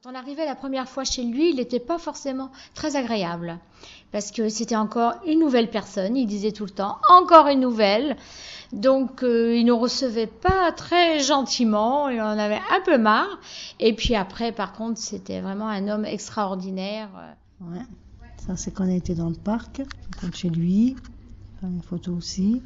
Quand on arrivait la première fois chez lui, il n'était pas forcément très agréable, parce que c'était encore une nouvelle personne, il disait tout le temps « encore une nouvelle ». Donc il nous recevait pas très gentiment, et on en avait un peu marre. Et puis après, par contre, c'était vraiment un homme extraordinaire. Ouais. Ça, c'est quand on était dans le parc, quand chez lui, une photo aussi.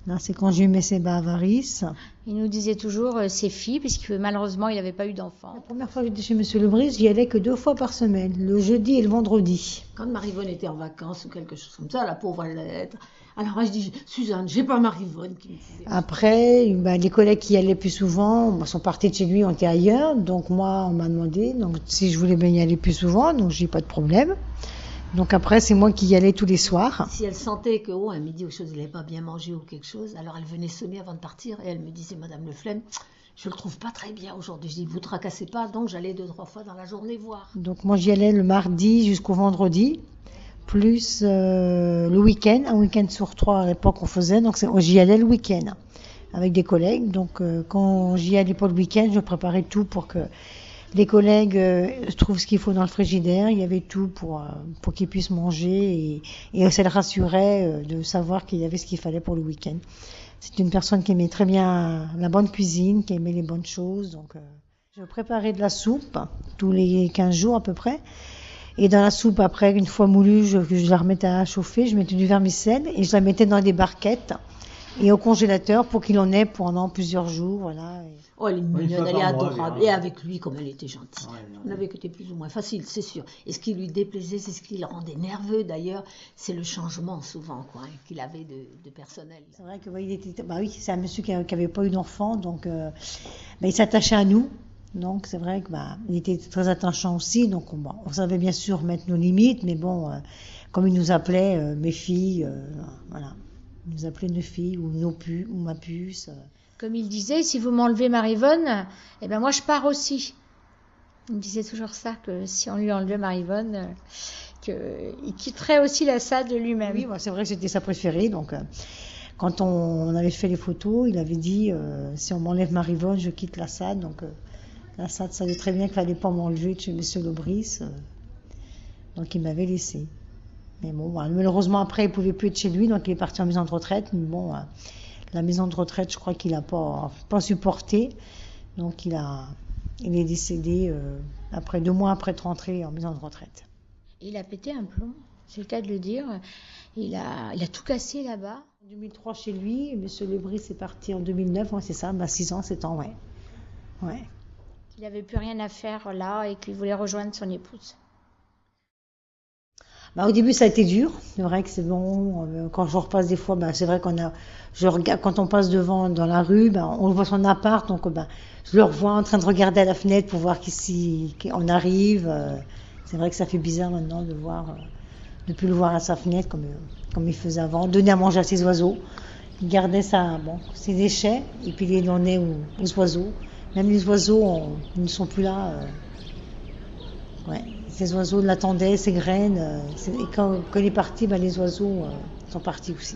Là, c'est quand j'ai mis ses bas à Avaris. Il nous disait toujours ses filles, puisque malheureusement, il n'avait pas eu d'enfants. La première fois que j'étais chez Monsieur Lebris, j'y allais que 2 fois par semaine, le jeudi et le vendredi. Quand Maryvonne était en vacances ou quelque chose comme ça, la pauvre, elle était... Alors moi, je dis, Suzanne, j'ai pas Maryvonne qui me disait. Après, les collègues qui y allaient plus souvent sont partis de chez lui, on était ailleurs. Donc moi, on m'a demandé si je voulais bien y aller plus souvent, donc j'ai pas de problème. Donc après, c'est moi qui y allais tous les soirs. Si elle sentait que, à midi ou chose, il n'avait pas bien mangé ou quelque chose, alors elle venait sonner avant de partir et elle me disait, Madame Le Flem, je le trouve pas très bien aujourd'hui. Je dis, vous tracassez pas, donc j'allais 2-3 fois dans la journée voir. Donc moi, j'y allais le mardi jusqu'au vendredi, plus le week-end, un week-end sur 3 à l'époque on faisait, donc j'y allais le week-end avec des collègues. Donc quand j'y allais pas le week-end, je préparais tout pour que les collègues trouvent ce qu'il faut dans le frigidaire. Il y avait tout pour qu'ils puissent manger et ça les rassurait de savoir qu'il y avait ce qu'il fallait pour le week-end. C'est une personne qui aimait très bien la bonne cuisine, qui aimait les bonnes choses. Donc je préparais de la soupe tous les 15 jours à peu près. Et dans la soupe, après, une fois moulue, je la remettais à chauffer, je mettais du vermicelle et je la mettais dans des barquettes et au congélateur pour qu'il en ait pendant plusieurs jours. Voilà. Oh, elle est mignonne, elle est adorable. Et avec lui, comme elle était gentille. On avait été plus ou moins facile, c'est sûr. Et ce qui lui déplaisait, c'est ce qui le rendait nerveux d'ailleurs, c'est le changement souvent qu'il avait de personnel. C'est vrai que c'est un monsieur qui n'avait pas eu d'enfant, donc il s'attachait à nous. Donc c'est vrai qu'il était très attachant aussi. Donc on savait bien sûr mettre nos limites, mais comme il nous appelait mes filles, voilà. Il nous appelait nos filles ou ma puce. Comme il disait, si vous m'enlevez Maryvonne, moi je pars aussi. Il me disait toujours ça, que si on lui enlevait Maryvonne, qu'il quitterait aussi la SAD lui-même. Oui, c'est vrai que c'était sa préférée. Donc quand on avait fait les photos, il avait dit si on m'enlève Maryvonne, je quitte la SAD. Donc la SAD savait très bien qu'il ne fallait pas m'enlever de chez M. Lebris. Donc il m'avait laissé. Mais malheureusement après il ne pouvait plus être chez lui, donc il est parti en maison de retraite. Mais la maison de retraite, je crois qu'il n'a pas supporté. Donc il est décédé après 2 mois après être rentré en maison de retraite. Il a pété un plomb, c'est le cas de le dire. Il a tout cassé là-bas. En 2003 chez lui, M. Lebris est parti en 2009, c'est ça, 6 ans, 7 ans, ouais. Il n'avait plus rien à faire là et qu'il voulait rejoindre son épouse. Au début, ça a été dur. C'est vrai que c'est bon. Quand je repasse des fois, c'est vrai je regarde, quand on passe devant dans la rue, on voit son appart, donc je le revois en train de regarder à la fenêtre pour voir qu'on arrive. C'est vrai que ça fait bizarre maintenant de plus le voir à sa fenêtre comme il faisait avant. Donner à manger à ses oiseaux. Il gardait ses déchets et puis il les donnait aux oiseaux. Même les oiseaux ils ne sont plus là. Ces oiseaux l'attendaient, ses graines. Et quand il est parti, les oiseaux sont partis aussi.